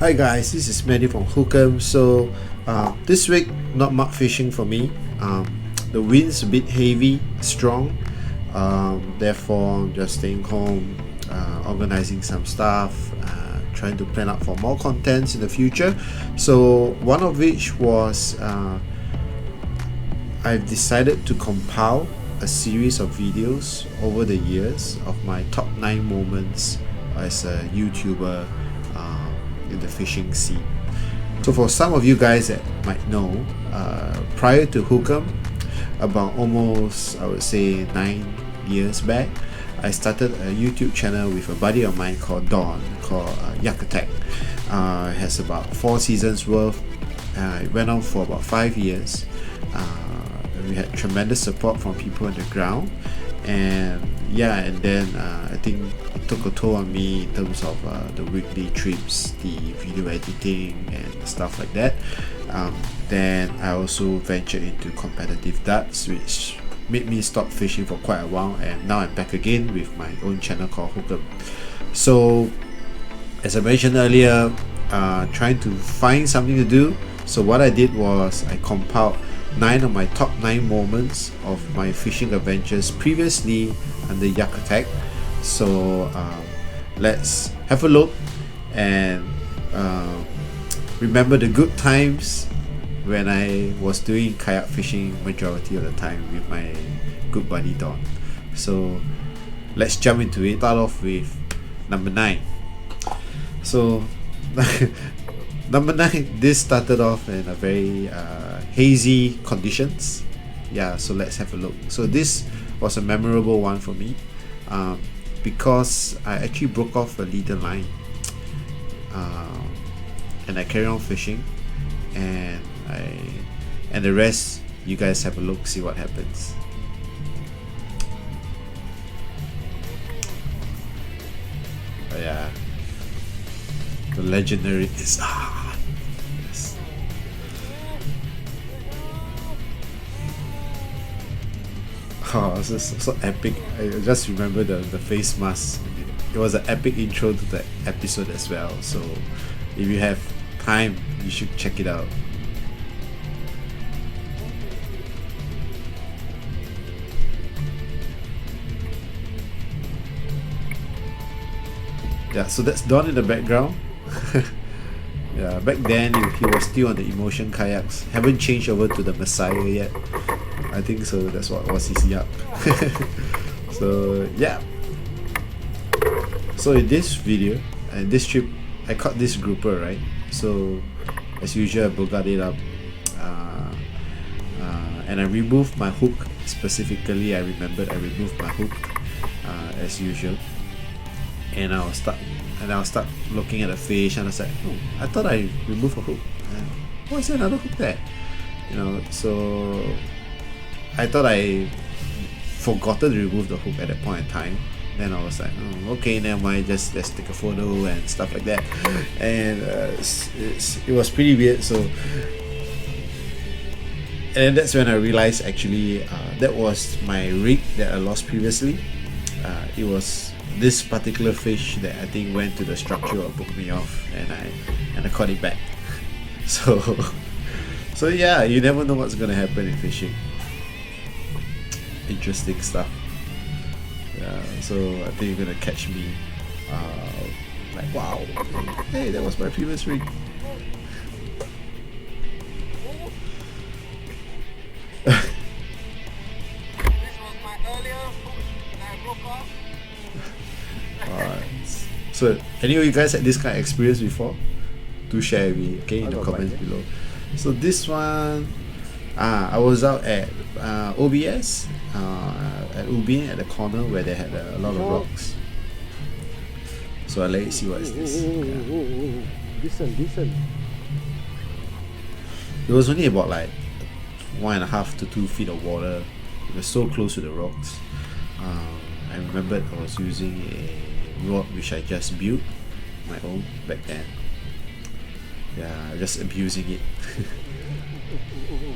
Hi guys, this is Mathew from Hookem. So this week not much fishing for me. The wind's a bit heavy, strong. Therefore I'm just staying home, organizing some stuff, trying to plan out for more contents in the future. So one of which was I've decided to compile a series of videos over the years of my top 9 moments as a YouTuber in the fishing scene. So for some of you guys that might know, prior to Hookem, about almost I would say 9 years back, I started a YouTube channel with a buddy of mine called Don, called YAK ATTACK. It has about 4 seasons worth. It went on for about 5 years. We had tremendous support from people on the ground, and then I think it took a toll on me in terms of the weekly trips, the video editing and stuff like that. Then I also ventured into competitive darts, which made me stop fishing for quite a while, and now I'm back again with my own channel called Hookem. So as I mentioned earlier, trying to find something to do. So what I did was I compiled 9 of my top 9 moments of my fishing adventures previously under YAK ATTACK. So let's have a look and remember the good times when I was doing kayak fishing majority of the time with my good buddy Don. So let's jump into it. Start off with number 9. So number 9, this started off in a very hazy conditions. So let's have a look. So this was a memorable one for me because I actually broke off a leader line and I carry on fishing, and the rest you guys have a look, see what happens. The legendary is yes. This is so epic. I just remember the face mask. It was an epic intro to the episode as well. So if you have time, you should check it out. So that's Don in the background. Back then he was still on the Emotion kayaks. Haven't changed over to the Messiah yet. I think so. That's what was his yak. So in this video and this trip, I caught this grouper, right? So as usual, I bogart it up, and I removed my hook. Specifically, I remembered I removed my hook as usual. And I'll start looking at the fish, and I was like, I thought I removed a hook. Why is there another hook there? So I thought I forgotten to remove the hook at that point in time. Then I was like, okay, never mind, let's take a photo and stuff like that. And it was pretty weird. So, and that's when I realized actually that was my rig that I lost previously. It was this particular fish that I think went to the structure or booked me off, and I caught it back. So yeah, you never know what's gonna happen in fishing. Interesting stuff. So I think you're gonna catch me like, wow, hey, that was my previous rig. So any of you guys had this kind of experience before? Do share with me, okay, in the comments below. So this one, I was out at OBS at Ubin at the corner where they had a lot of rocks. So I'll let you see what is this. Decent. It was only about like 1.5 to 2 feet of water. It was so close to the rocks. I remembered I was using a rod which I just built, my own back then. Just abusing it.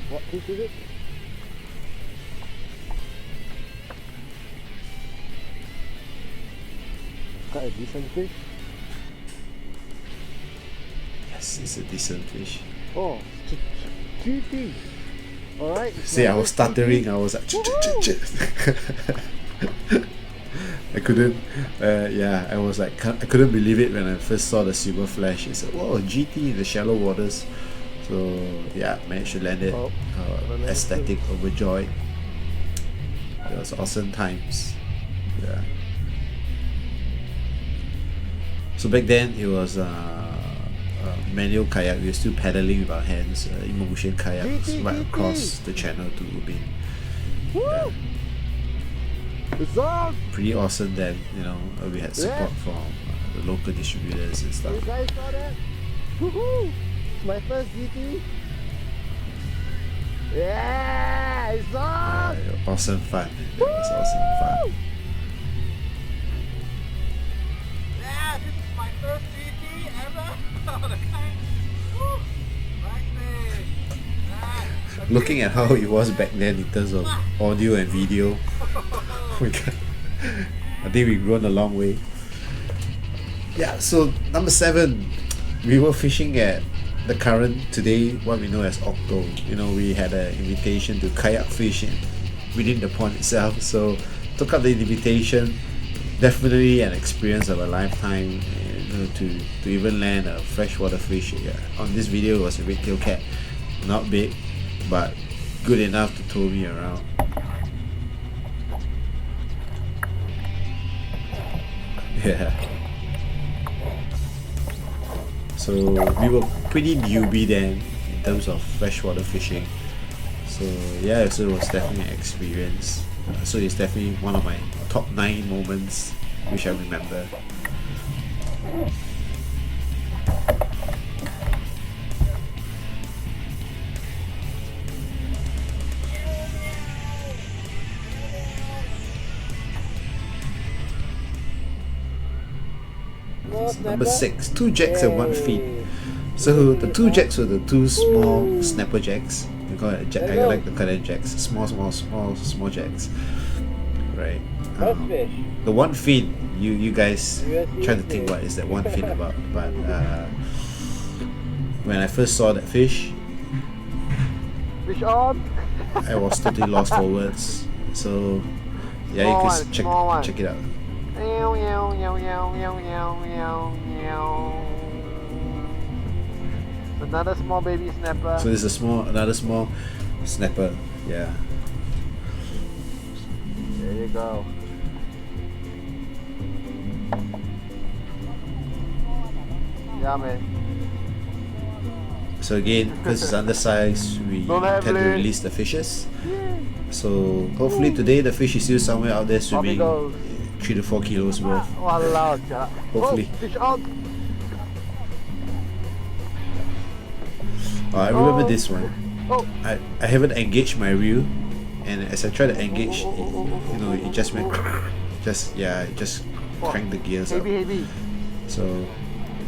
What fish is it? Quite a decent fish. Yes, it's a decent fish. Oh, GT. Alright. See, I was stuttering. I was like, I couldn't. Yeah, I was like, I couldn't believe it when I first saw the silver flash. It's like, whoa, GT in the shallow waters. So yeah, managed to land it. Ecstatic, overjoyed. It was awesome times. Yeah. So back then it was manual kayak. We were still paddling with our hands, emotion kayaks right across the channel to Ubin. Yeah. Pretty awesome then, you know. We had support from the local distributors and stuff. You guys saw that? Woohoo! It's my first GT. Yeah, it's on! Awesome fun. It was awesome fun. Yeah, this is my first GT ever. Looking at how it was back then in terms of audio and video, I think we've grown a long way. Yeah, so number 7, we were fishing at the current, today what we know as Octo. You know, we had an invitation to kayak fish within the pond itself, so took up the invitation. Definitely an experience of a lifetime, you know, to even land a freshwater fish. Yeah. On this video it was a red-tail cat, not big, but good enough to tow me around. Yeah. So we were pretty newbie then in terms of freshwater fishing. So yeah, so it was definitely an experience. So it's definitely one of my top 9 moments which I remember. Number 6, 2 jacks and 1 fin. So the 2 jacks were the 2 small snapper jacks. We call it jack. I like to call it jacks. Small jacks. Right. The 1 fin. You guys try to think what is that 1 fin about. But when I first saw that fish, I was totally lost for words. So yeah, you can check it out. Another small baby snapper. So there's another small snapper. Yeah. There you go. Yeah, man. So again, because it's undersized, we tend to release the fishes. So hopefully today the fish is still somewhere out there swimming, 3 to 4 kilos worth. Hopefully. Fish out. I remember this one. I haven't engaged my reel, and as I try to engage, it just went, it just cranked the gears up. So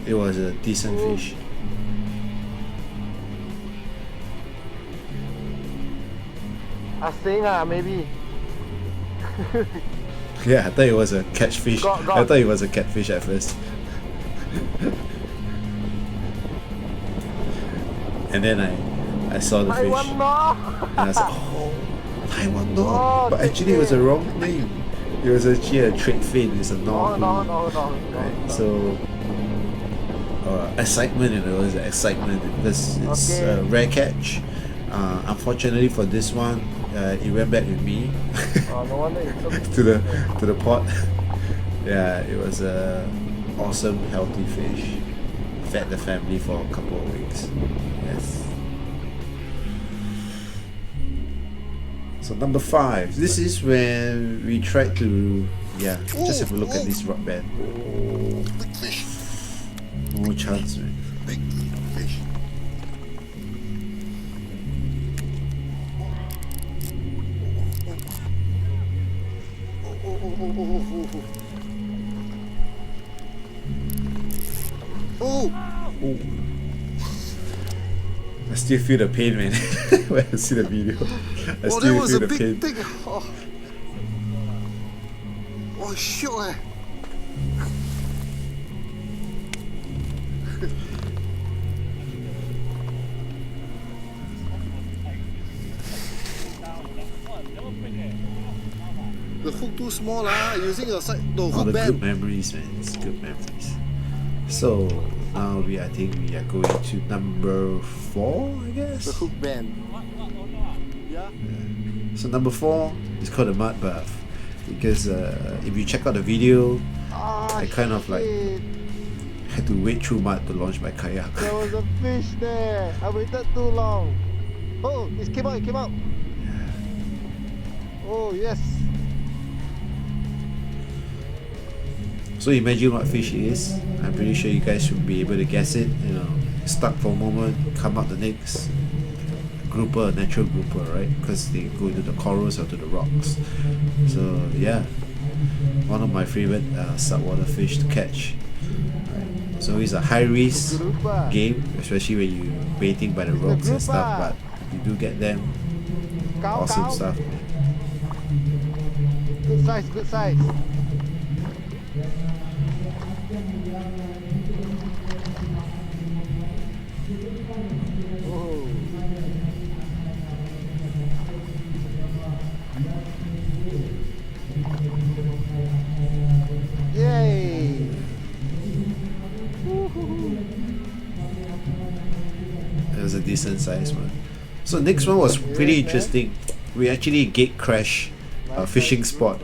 it was a decent fish. I think maybe. Yeah, I thought it was a catfish. I thought it was a catfish at first. And then I saw the fish. And I was like, oh, Taiwan dog. But actually it was a wrong name. It was actually a trade fin. It's a North. Right? So excitement, it was excitement because it's a rare catch. Unfortunately for this one, it went back with me to the pot. Yeah, it was a awesome, healthy fish. Fed the family for a couple of weeks. Yes. So number 5. This is when we tried to just have a look at this rock band. Big fish. No chance, man. Big fish. I still feel the pain, man. When I see the video, I still feel the pain. Big. Oh sure. The hook too small lah. Using your side, no All hook the good bend. memories, man. It's good memories. So now I think we are going to number 4, I guess. The hook bend. Yeah. So number 4 is called the mud bath, because if you check out the video, I kind of like had to wade through mud to launch my kayak. There was a fish there. I waited too long. Oh, it came out, it came out. Oh, yes. So imagine what fish it is. I'm pretty sure you guys should be able to guess it. You know, stuck for a moment, come out the next. Grouper, natural grouper, right? Because they go into the corals or to the rocks. So yeah, one of my favorite saltwater fish to catch. Right. So it's a high risk Grouper. game, especially when you're baiting by the ropes and stuff. But if you do get them, Cow, awesome cow. stuff. Good size, good size. Oh. Yay! It was a decent size one. So next one was pretty interesting. We actually gate crash a fishing spot.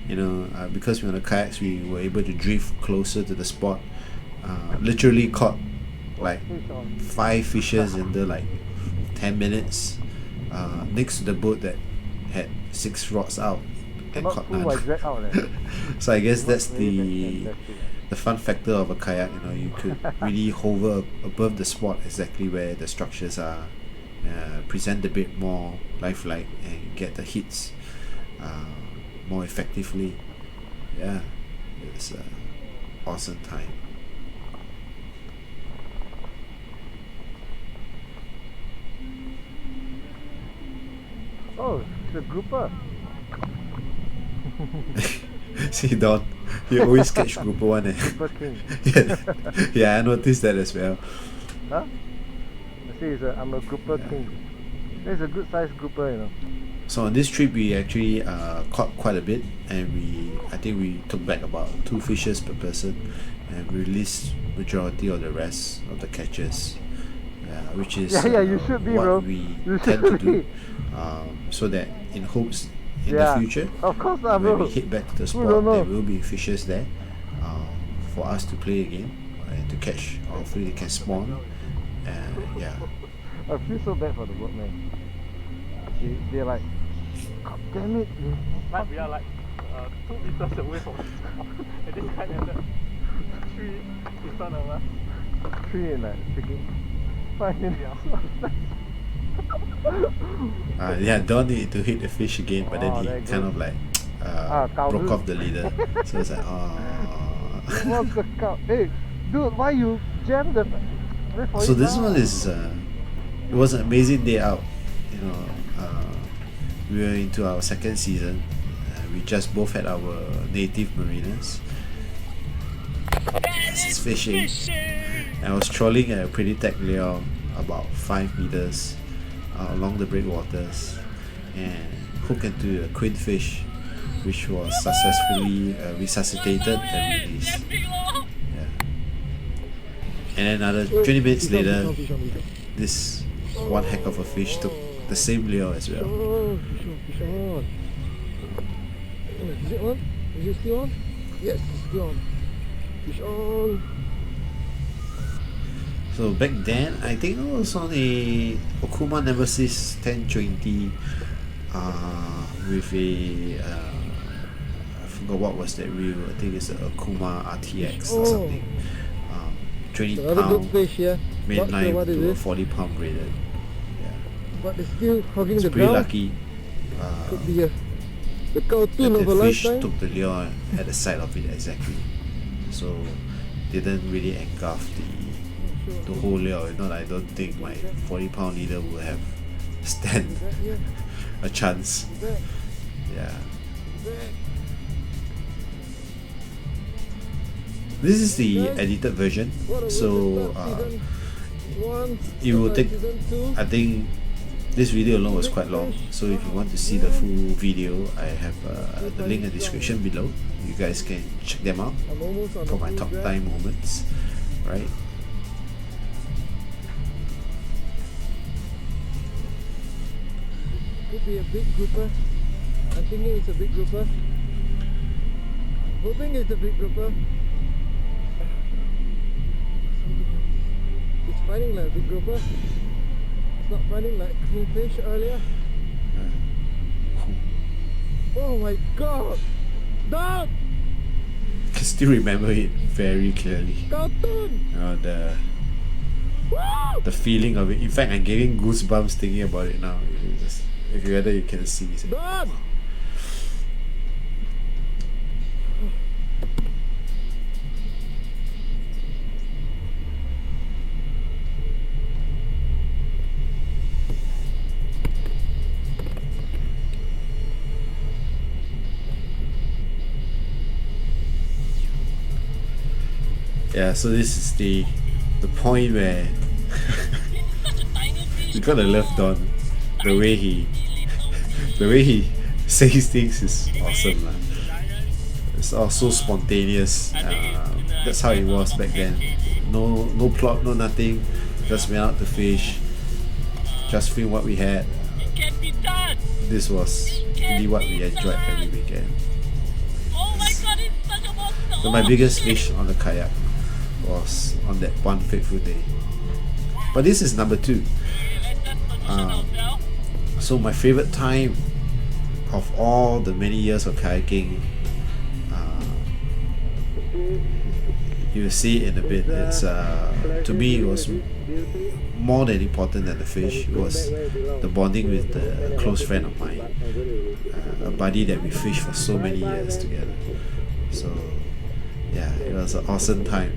You know, because we're on the kayaks, we were able to drift closer to the spot. Literally caught like 5 fishes in the like 10 minutes. Next to the boat that had 6 rods out and caught none. So I guess that's the fun factor of a kayak. You know, you could really hover above the spot exactly where the structures are, present a bit more lifelike and get the hits more effectively. Yeah, it's an awesome time. Oh, it's a grouper. See, Don, you always catch grouper one. Grouper king. Yeah, I noticed that as well. Huh? I see, I'm a grouper king. It's a good sized grouper, you know. So on this trip, we actually caught quite a bit, and I think we took back about 2 fishes per person, and released majority of the rest of the catches, which is you should be, what bro. we You tend should to do, be. so that in hopes in the future, Of course not, when bro. we hit back to the Who spot, don't know? there will be fishes there for us to play again and to catch. Hopefully they can spawn, and yeah. I feel so bad for the boatman. They're like, God damn it. Like we are like 2 meters away from the spot, and this guy landed 3 in front of us. 3 in like freaking 5 minutes. Yeah, Don needed to hit the fish again, but Oh, then there he it kind goes. of like cow broke dude. off the leader. So it's like, oh. What's the cow? Hey, dude, why you jam the... So this one is, it was an amazing day out. You know, we were into our 2nd season. We just both had our native marinas. This is fishing. And I was trolling at a pretty tech lure about 5 meters along the breakwaters, and hooked into a queenfish, which was successfully resuscitated and released. Yeah. And then another 20 minutes later, this one heck of a fish took the same lure as well. Oh, fish on. Oh, is it on? Is it still on? Yes, it's still on. Fish on. So back then, I think it was on a Okuma Nemesis 1020 with a I forgot what was that reel. I think it's a Okuma RTX or something. 20 Another good pound fish here. Not sure mainline what it to a is, 40 pound braided. Yeah, but it's still hogging it's the pretty ground. lucky. Could be the cartoon That of a the fish lifetime. took the lure at the side of it exactly, so didn't really engulf the whole lure. If not, I don't think my 40 pound leader will have stand a chance. Yeah. This is the edited version, so it will take, I think, This video alone was quite long, so if you want to see the full video, I have the link in the description below. You guys can check them out I'm almost on for the my blue top grass. 9 moments, right? Could be a big grouper. I'm thinking it's a big grouper. Hoping it's a big grouper. It's fighting like a big grouper. It's not fighting like kingfish earlier. Oh my god! Dog! I can still remember it very clearly. Cartoon! The feeling of it. In fact, I'm getting goosebumps thinking about it now. If you whether you can see it. Dog! Yeah, so this is the point where you gotta love Don. The way he says things is awesome, lah. It's all so spontaneous. That's how it was back then. No plot, no nothing. Just went out to fish. Just film what we had. This was really what we enjoyed every weekend. So my biggest fish on the kayak was on that one fateful day. But this is number 2. So my favorite time of all the many years of kayaking, you'll see it in a bit. It's to me it was more than important than the fish. It was the bonding with a close friend of mine, a buddy that we fished for so many years together. So yeah, it was an awesome time.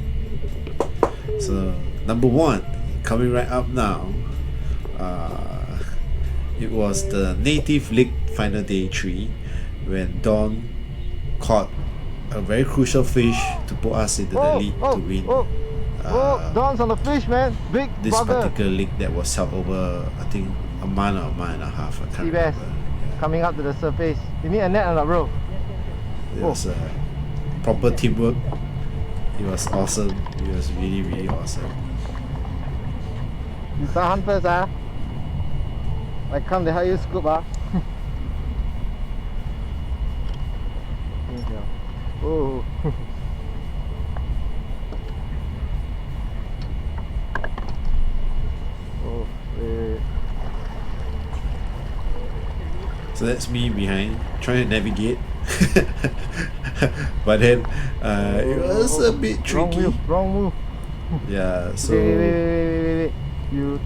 So number 1, coming right up now, it was the Native League Final Day 3 when Don caught a very crucial fish to put us into the lead to win Don's on the fish, man. Big this bugger. particular league that was held over, I think, a month or a month and a half. I can't Sea bass remember. coming up to the surface. You need a net or not, bro? It was proper teamwork. It was awesome. It was really, really awesome. You start hunt first, ah. I come to help you scoop, ah. Oh. Oh, wait. So that's me behind, trying to navigate. But then it was a bit Wrong tricky. move, wrong move. Yeah, so Wait. You.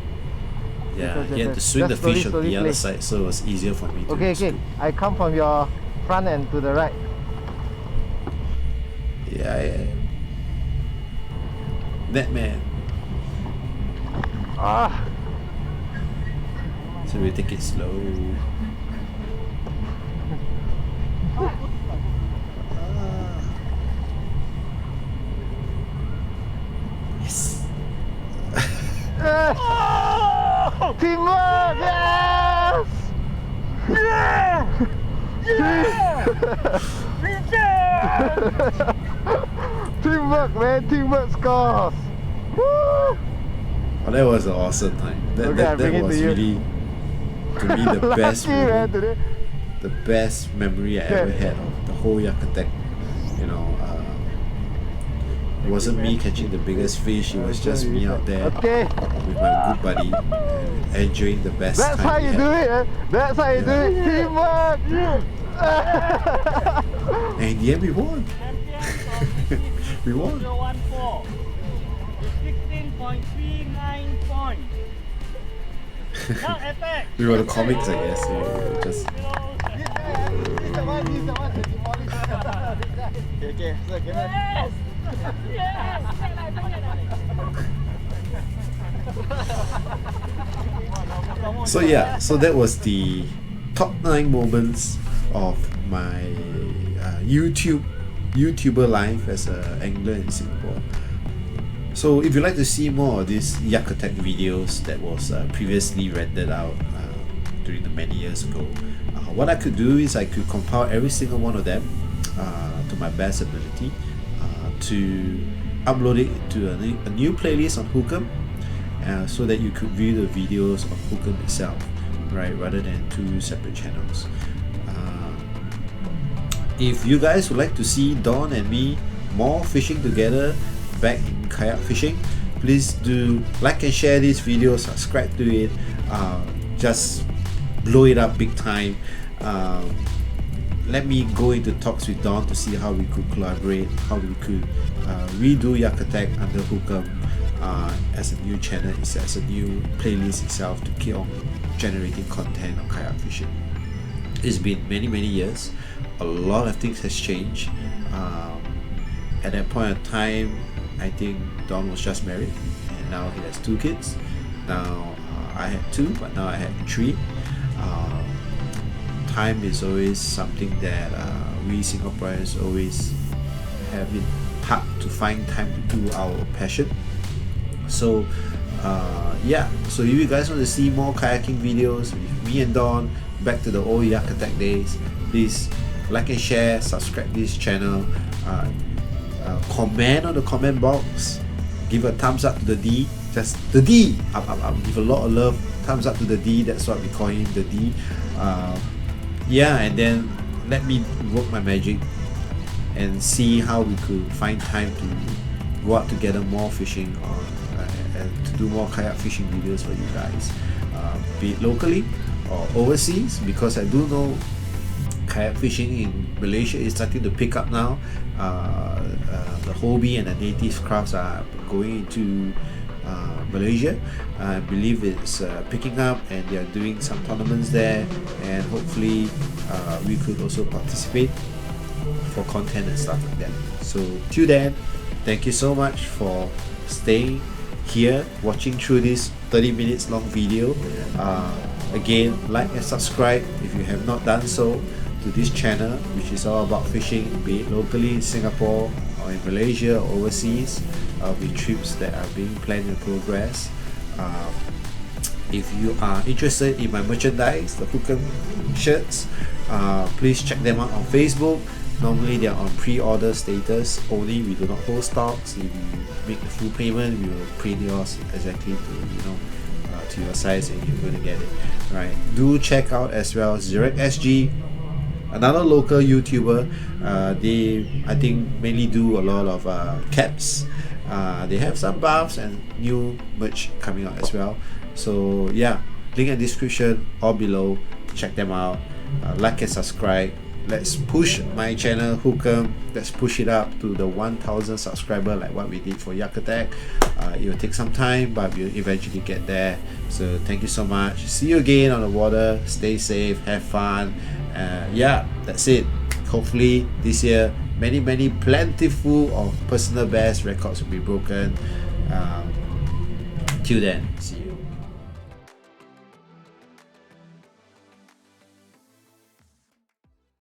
yeah, he had to swing the Just fish on slowly the other play. side, so it was easier for me to Okay. scoop. I come from your front end to the right. Yeah. Net man. Ah. So we take it slow. Yes. Oh! Teamwork! Yes! Teamwork, man. Teamwork scores. Woo! Oh, that was an awesome time. Okay, I bring That it was to you. really, to me, the best Lucky, man, moment, today. the best memory I ever had of the whole YAK ATTACK. You know, it wasn't me catching the biggest fish. It was just me out there Okay. with my good buddy, enjoying the best That's time how we you had. do it, eh? That's how you do it. Teamwork! And in the end, we won. We won. 014. 16.39 points. Now attack. We were the comics, I guess. We were just Okay, so give it. Yes! Yes! so yeah. So that was the top 9 moments of my YouTuber life as an angler in Singapore. So if you'd like to see more of these YAK ATTACK videos that was previously rendered out, during the many years ago. What I could do is I could compile every single one of them to my best ability to upload it to a new playlist on Hookem, so that you could view the videos on Hookem itself, right, rather than two separate channels. If you guys would like to see Don and me more fishing together back in kayak fishing, please do like and share this video, subscribe to it, just blow it up big time. Let me go into talks with Don to see how we could collaborate, how we could redo YAK ATTACK under Hookem as a new channel, as a new playlist itself, to keep on generating content on kayak fishing. It's been many years. A lot of things has changed. At that point of time, I think Don was just married, and now he has 2 kids. Now I had 2, but now I have 3. Time is always something that we Singaporeans always have it hard to find time to do our passion. So yeah, so if you guys want to see more kayaking videos with me and Don back to the old YAK ATTACK days, please like and share, subscribe this channel, comment on the comment box, give a thumbs up to the D, just the D, up, give a lot of love, thumbs up to the D, that's what we call him, the D. Yeah, and then let me work my magic and see how we could find time to go out together more fishing on and to do more kayak fishing videos for you guys, be it locally or overseas, because I do know kayak fishing in Malaysia is starting to pick up now. The hobby and the native crafts are going into Malaysia. I believe it's picking up, and they are doing some tournaments there, and hopefully we could also participate for content and stuff like that. So till then, thank you so much for staying here, watching through this 30 minutes long video. Again, like and subscribe if you have not done so to this channel, which is all about fishing, be it locally in Singapore or in Malaysia or overseas, with trips that are being planned in progress. If you are interested in my merchandise, the Hookem shirts, please check them out on Facebook. Normally they are on pre-order status only. We do not hold stocks. If you make the full payment, we will print yours exactly to to your size, and you're going to get it. Right? Do check out as well Zreetsg, another local YouTuber. They, I think, mainly do a lot of caps. They have some buffs and new merch coming out as well. So yeah, link in the description or below. Check them out. Like and subscribe. Let's push my channel Hookem. Let's push it up to the 1,000 subscriber, like what we did for YAK ATTACK. It will take some time, but we'll eventually get there. So thank you so much. See you again on the water. Stay safe, have fun. Yeah, that's it. Hopefully this year many plentiful of personal best records will be broken. Till then, see you.